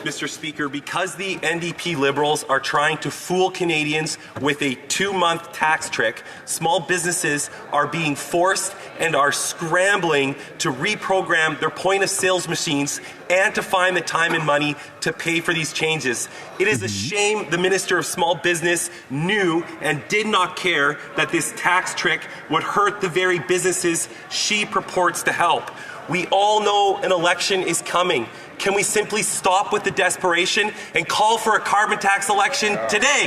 Mr. Speaker, because the NDP Liberals are trying to fool Canadians with a 2-month tax trick, small businesses are being forced and are scrambling to reprogram their point-of-sales machines and to find the time and money to pay for these changes. It is a shame the Minister of Small Business knew and did not care that this tax trick would hurt the very businesses she purports to help. We all know an election is coming. Can we simply stop with the desperation and call for a carbon tax election today?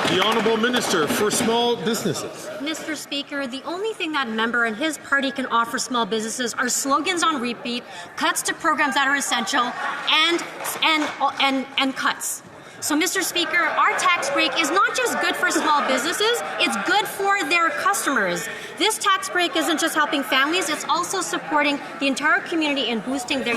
The Honourable Minister for Small Businesses. Mr. Speaker, the only thing that member and his party can offer small businesses are slogans on repeat, cuts to programs that are essential, and cuts. So, Mr. Speaker, our tax break is not just good for small businesses, it's good for their customers. This tax break isn't just helping families, it's also supporting the entire community and boosting their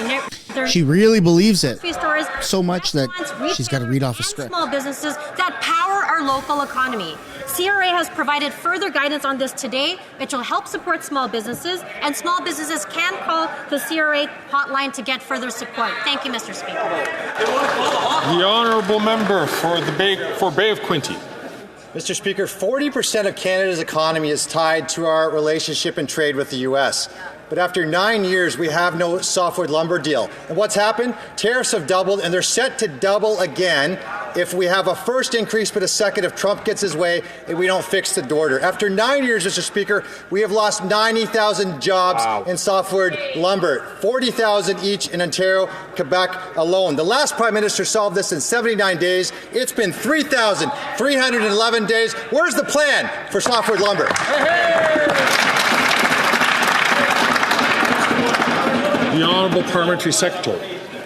She really believes it stores, so much that she's got to read off a script. Small businesses that power our local economy. CRA has provided further guidance on this today, which will help support small businesses, and small businesses can call the CRA hotline to get further support. Thank you, Mr. Speaker. The Honourable Member for Bay of Quinte. Mr. Speaker, 40% of Canada's economy is tied to our relationship and trade with the U.S. But after 9 years, we have no softwood lumber deal. And what's happened? Tariffs have doubled, and they're set to double again if we have a first increase but a second if Trump gets his way and we don't fix the border. After 9 years, Mr. Speaker, we have lost 90,000 jobs in softwood lumber, 40,000 each in Ontario, Quebec alone. The last Prime Minister solved this in 79 days. It's been 3,311 days. Where's the plan for softwood lumber? The Honourable Parliamentary Secretary.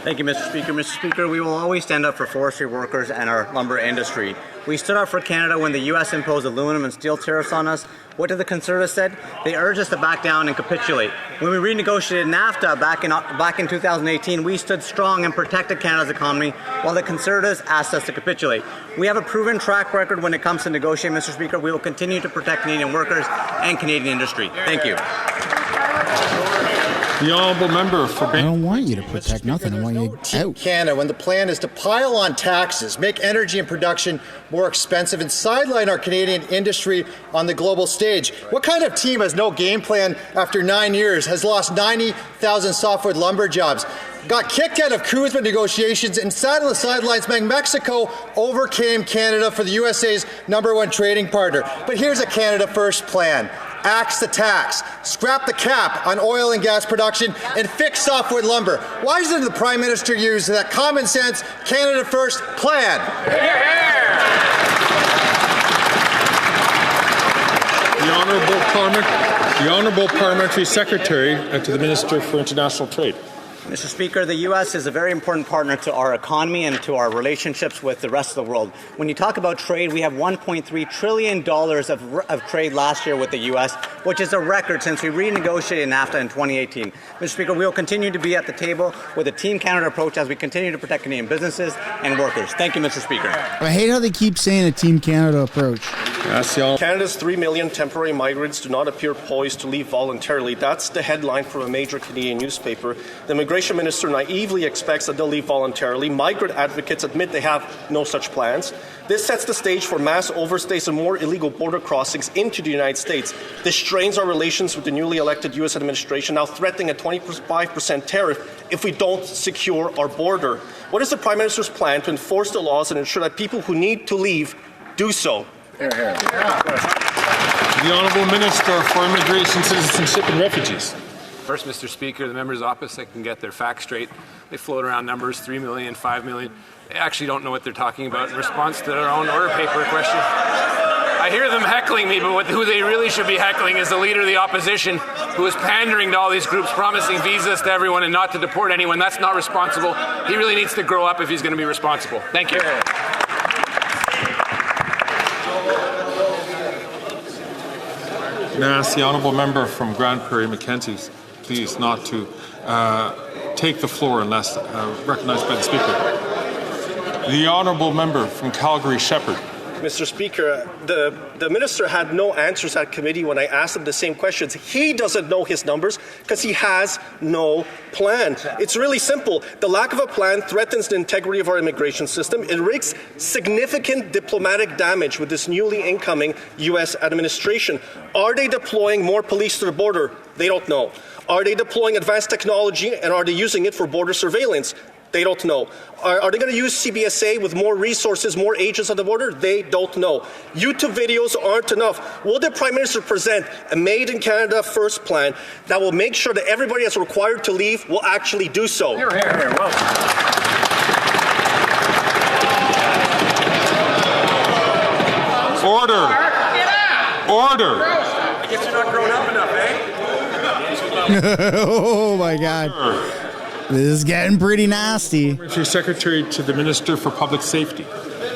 Thank you, Mr. Speaker. Mr. Speaker, we will always stand up for forestry workers and our lumber industry. We stood up for Canada when the U.S. imposed aluminum and steel tariffs on us. What did the Conservatives said? They urged us to back down and capitulate. When we renegotiated NAFTA back in 2018, we stood strong and protected Canada's economy, while the Conservatives asked us to capitulate. We have a proven track record when it comes to negotiating, Mr. Speaker. We will continue to protect Canadian workers and Canadian industry. Thank you. The Honourable Member for Bay. I don't want you to protect nothing. I want you out. Canada, when the plan is to pile on taxes, make energy and production more expensive, and sideline our Canadian industry on the global stage. What kind of team has no game plan after 9 years, has lost 90,000 softwood lumber jobs, got kicked out of CUSMA negotiations, and sat on the sidelines when Mexico overcame Canada for the USA's #1 trading partner? But here's a Canada First plan. Axe the tax, scrap the cap on oil and gas production, and fix softwood lumber. Why doesn't the Prime Minister use that common sense Canada First plan? The Honourable Parliamentary Secretary to the Minister for International Trade. Mr. Speaker, the U.S. is a very important partner to our economy and to our relationships with the rest of the world. When you talk about trade, we have $1.3 trillion of trade last year with the U.S., which is a record since we renegotiated NAFTA in 2018. Mr. Speaker, we will continue to be at the table with a Team Canada approach as we continue to protect Canadian businesses and workers. Thank you, Mr. Speaker. I hate how they keep saying a Team Canada approach. Canada's 3 million temporary migrants do not appear poised to leave voluntarily. That's the headline from a major Canadian newspaper. The Immigration Minister naively expects that they'll leave voluntarily. Migrant advocates admit they have no such plans. This sets the stage for mass overstays and more illegal border crossings into the United States. This strains our relations with the newly elected U.S. administration, now threatening a 25% tariff if we don't secure our border. What is the Prime Minister's plan to enforce the laws and ensure that people who need to leave do so? The Honourable Minister for Immigration, Citizenship and Refugees. First, Mr. Speaker, the members opposite can get their facts straight. They float around numbers, 3 million, 5 million. They actually don't know what they're talking about in response to their own order paper question. I hear them heckling me, but who they really should be heckling is the leader of the opposition, who is pandering to all these groups, promising visas to everyone and not to deport anyone. That's not responsible. He really needs to grow up if he's going to be responsible. Thank you. May I ask the Honourable Member from Grand Prairie Mackenzie, please, not to take the floor unless recognized by the Speaker. The Honourable Member from Calgary Shepherd. Mr. Speaker, the minister had no answers at committee when I asked him the same questions. He doesn't know his numbers because he has no plan. It's really simple. The lack of a plan threatens the integrity of our immigration system. It risks significant diplomatic damage with this newly incoming U.S. administration. Are they deploying more police to the border? They don't know. Are they deploying advanced technology, and are they using it for border surveillance? They don't know. Are they going to use CBSA with more resources, more agents on the border? They don't know. YouTube videos aren't enough. Will the Prime Minister present a Made in Canada First plan that will make sure that everybody that's required to leave will actually do so? Here, here, here. Well. Order. Order. I guess you're not grown up enough, eh? Oh my God. This is getting pretty nasty. Your Secretary to the Minister for Public Safety.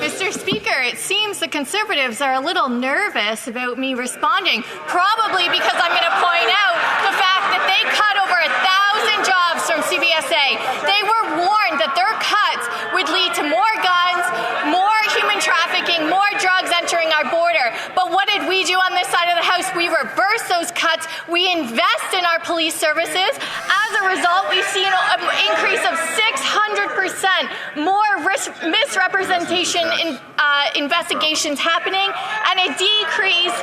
Mr. Speaker, it seems the Conservatives are a little nervous about me responding, probably because I'm going to point out the fact that they cut over 1,000 jobs from CBSA. They were warned that their cuts would lead to more guns, more human trafficking, more drugs entering our border. But what did we do on this side of the House? We reversed those cuts. We invest in our police services. As a result, we've seen an increase of 600% more misrepresentation in investigations happening, and a decrease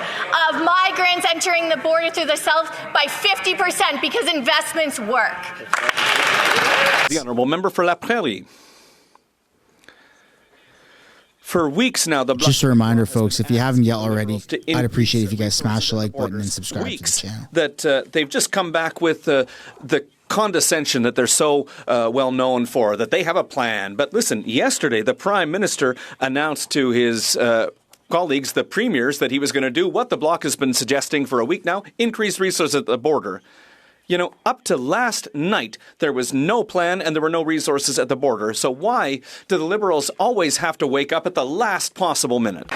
of migrants entering the border through the south by 50% because investments work. The Honourable Member for La Prairie. For weeks now, just a reminder, folks, if you haven't yet already, I'd appreciate if you guys smash the like button and subscribe to the channel. That they've just come back with the condescension that they're so well known for, that they have a plan. But listen, yesterday the Prime Minister announced to his colleagues, the premiers, that he was going to do what the Bloc has been suggesting for a week now, increase resources at the border. You know, up to last night, there was no plan and there were no resources at the border. So why do the Liberals always have to wake up at the last possible minute?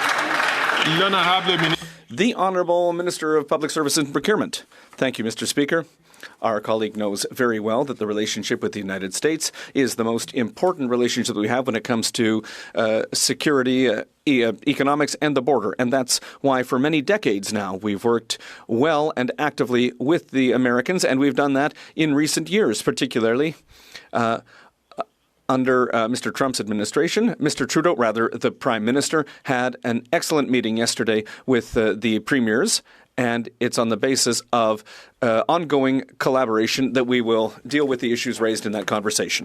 The Honourable Minister of Public Services and Procurement. Thank you, Mr. Speaker. Our colleague knows very well that the relationship with the United States is the most important relationship that we have when it comes to security, economics, and the border. And that's why for many decades now we've worked well and actively with the Americans, and we've done that in recent years, particularly under Mr. Trump's administration. Mr. Trudeau, rather, the Prime Minister, had an excellent meeting yesterday with the premiers. And it's on the basis of ongoing collaboration that we will deal with the issues raised in that conversation.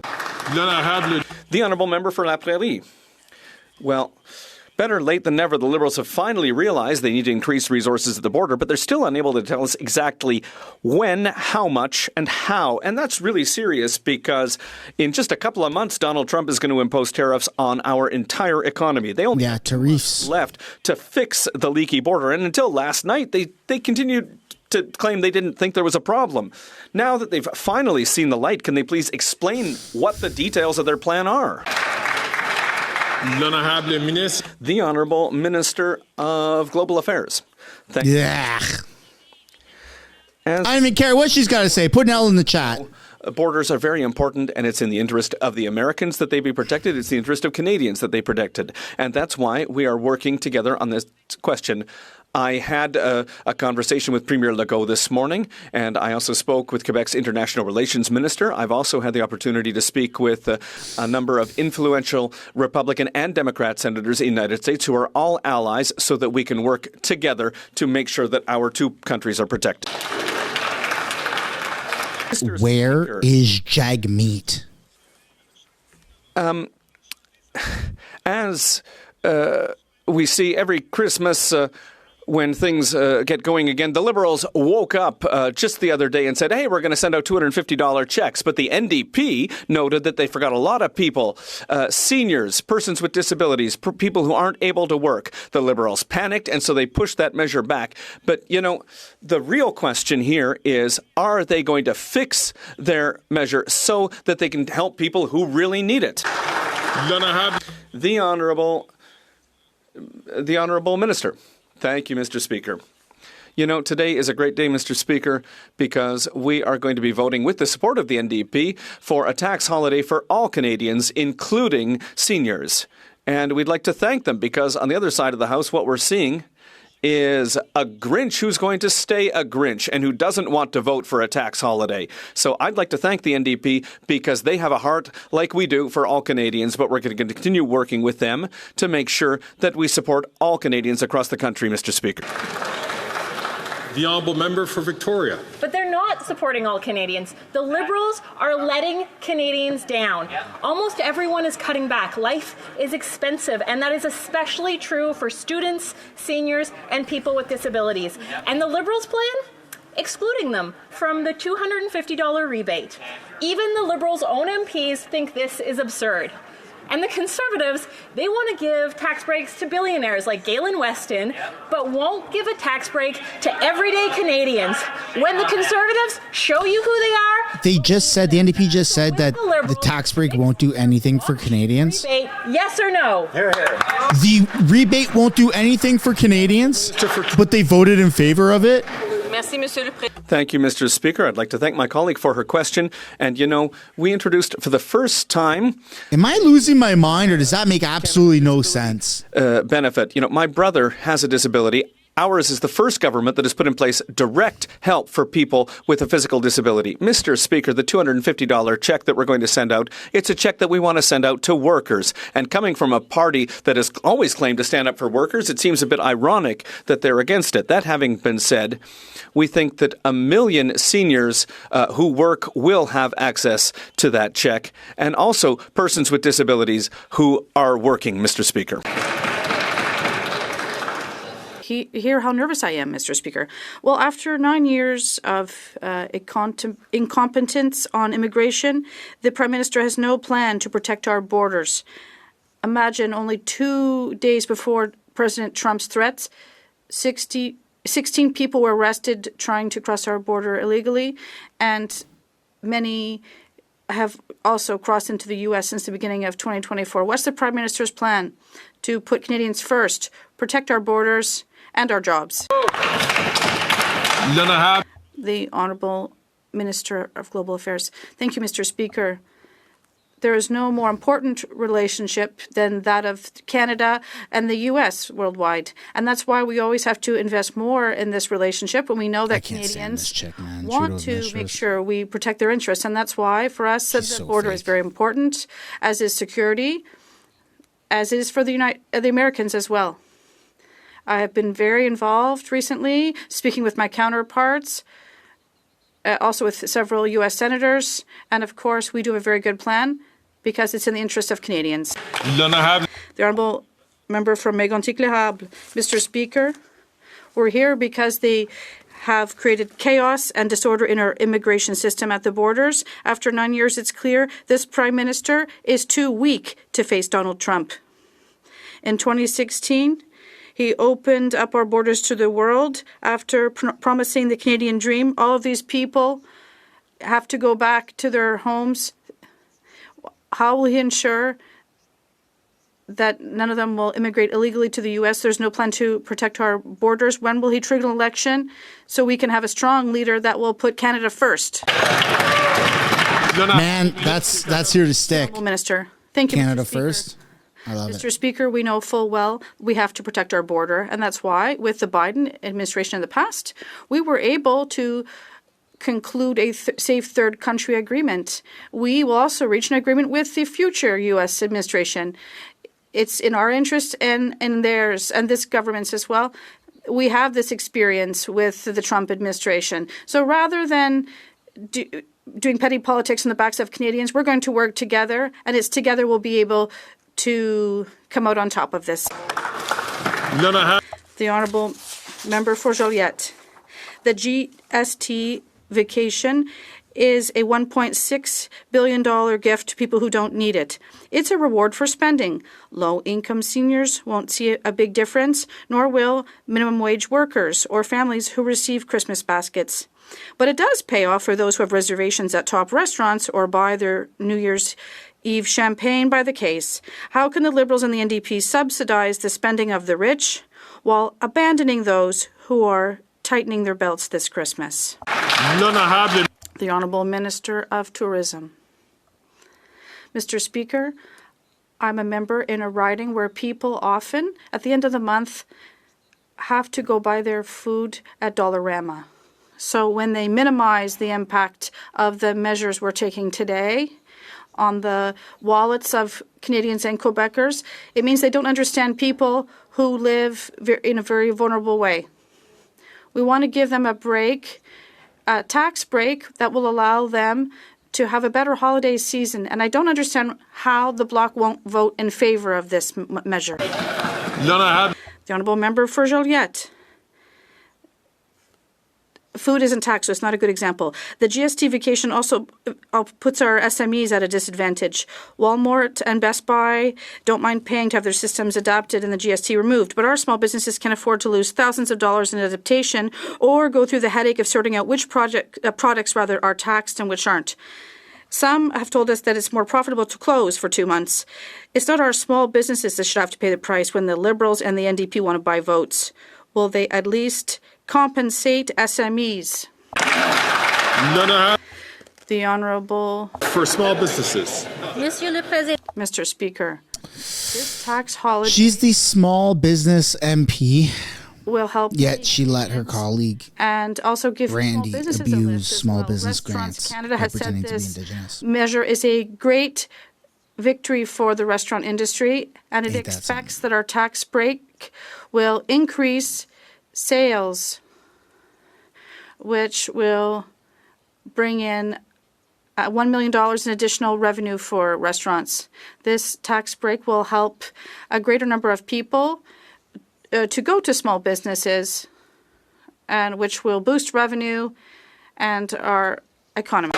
The Honourable Member for La Prairie. Well, better late than never, the Liberals have finally realized they need to increase resources at the border, but they're still unable to tell us exactly when, how much, and how. And that's really serious because in just a couple of months, Donald Trump is going to impose tariffs on our entire economy. They only have tariffs left to fix the leaky border. And until last night, they continued to claim they didn't think there was a problem. Now that they've finally seen the light, can they please explain what the details of their plan are? The Honourable Minister of Global Affairs. Thank you. I don't even care what she's got to say. Put an L in the chat. Borders are very important, and it's in the interest of the Americans that they be protected. It's the interest of Canadians that they protected. And that's why we are working together on this question. I had a conversation with Premier Legault this morning, and I also spoke with Quebec's International Relations Minister. I've also had the opportunity to speak with a number of influential Republican and Democrat senators in the United States who are all allies so that we can work together to make sure that our two countries are protected. Where is Jagmeet? As we see every Christmas when things get going again, the Liberals woke up just the other day and said, hey, we're going to send out $250 checks. But the NDP noted that they forgot a lot of people, seniors, persons with disabilities, people who aren't able to work. The Liberals panicked, and so they pushed that measure back. But, you know, the real question here is, are they going to fix their measure so that they can help people who really need it? The Honourable Minister. Thank you, Mr. Speaker. You know, today is a great day, Mr. Speaker, because we are going to be voting with the support of the NDP for a tax holiday for all Canadians, including seniors. And we'd like to thank them because on the other side of the House, what we're seeing is a Grinch who's going to stay a Grinch and who doesn't want to vote for a tax holiday. So I'd like to thank the NDP because they have a heart like we do for all Canadians, but we're going to continue working with them to make sure that we support all Canadians across the country, Mr. Speaker. The honourable member for Victoria. But they're not supporting all Canadians. The Liberals are letting Canadians down. Almost everyone is cutting back. Life is expensive, and that is especially true for students, seniors, and people with disabilities. And the Liberals' plan? Excluding them from the $250 rebate. Even the Liberals' own MPs think this is absurd. And the Conservatives, they want to give tax breaks to billionaires like Galen Weston, but won't give a tax break to everyday Canadians. When the Conservatives show you who they are... The NDP just said that the tax break won't do anything for Canadians. Rebate, yes or no? Here, here. The rebate won't do anything for Canadians, but they voted in favor of it. Thank you, Mr. Speaker. I'd like to thank my colleague for her question. And, we introduced for the first time... Am I losing my mind, or does that make absolutely no sense? Benefit. My brother has a disability. Ours is the first government that has put in place direct help for people with a physical disability. Mr. Speaker, the $250 check that we're going to send out, it's a check that we want to send out to workers. And coming from a party that has always claimed to stand up for workers, it seems a bit ironic that they're against it. That having been said, we think that 1 million seniors who work will have access to that check, and also persons with disabilities who are working, Mr. Speaker. Hear how nervous I am, Mr. Speaker. Well, after 9 years of incompetence on immigration, the Prime Minister has no plan to protect our borders. Imagine only 2 days before President Trump's threats, 16 people were arrested trying to cross our border illegally, and many have also crossed into the U.S. since the beginning of 2024. What's the Prime Minister's plan to put Canadians first, protect our borders, and our jobs? The Honourable Minister of Global Affairs. Thank you, Mr. Speaker. There is no more important relationship than that of Canada and the U.S. worldwide. And that's why we always have to invest more in this relationship when we know that Canadians want to make sure we protect their interests. And that's why, for us, the border is very important, as is security, as is for the Americans as well. I have been very involved recently, speaking with my counterparts, also with several U.S. senators. And, of course, we do have a very good plan because it's in the interest of Canadians. The Honourable Member from Mégantic-Les-Sables. Mr. Speaker, we're here because they have created chaos and disorder in our immigration system at the borders. After 9 years, it's clear this Prime Minister is too weak to face Donald Trump. In 2016, he opened up our borders to the world after promising the Canadian dream. All of these people have to go back to their homes. How will he ensure that none of them will immigrate illegally to the U.S.? There's no plan to protect our borders. When will he trigger an election so we can have a strong leader that will put Canada first? Man, that's here to stick. Minister, thank you, Canada Mr. Speaker. first. I love Mr. Speaker, we know full well we have to protect our border, and that's why, with the Biden administration in the past, we were able to conclude a safe third country agreement. We will also reach an agreement with the future U.S. administration. It's in our interest and in theirs, and this government's as well. We have this experience with the Trump administration. So rather than doing petty politics in the backs of Canadians, we're going to work together, and it's together we'll be able to come out on top of this. The Honourable Member for Joliette. The GST vacation is a $1.6 billion gift to people who don't need it. It's a reward for spending. Low-income seniors won't see a big difference, nor will minimum wage workers or families who receive Christmas baskets. But it does pay off for those who have reservations at top restaurants or buy their New Year's Eve champagne by the case. How can the Liberals and the NDP subsidize the spending of the rich while abandoning those who are tightening their belts this Christmas? The Honourable Minister of Tourism. Mr. Speaker, I'm a member in a riding where people often, at the end of the month, have to go buy their food at Dollarama. So when they minimize the impact of the measures we're taking today on the wallets of Canadians and Quebecers, it means they don't understand people who live in a very vulnerable way. We want to give them a break, a tax break that will allow them to have a better holiday season. And I don't understand how the Bloc won't vote in favour of this measure. The Honourable Member for Joliette. Food isn't taxed, so it's not a good example. The GST vacation also puts our SMEs at a disadvantage. Walmart and Best Buy don't mind paying to have their systems adapted and the GST removed, but our small businesses can afford to lose thousands of dollars in adaptation or go through the headache of sorting out which products are taxed and which aren't. Some have told us that it's more profitable to close for 2 months. It's not our small businesses that should have to pay the price when the Liberals and the NDP want to buy votes. Will they at least compensate SMEs? The Honourable for small businesses. Mr. Speaker, this tax holiday. She's the small business MP. Will help. Yet she let her colleague and also give Randy small businesses abuse small business grants. Canada has said pretending to be this Indigenous. measure is a great victory for the restaurant industry, and it expects that our tax break will increase sales, which will bring in $1 million in additional revenue for restaurants. This tax break will help a greater number of people to go to small businesses, and which will boost revenue and our economy.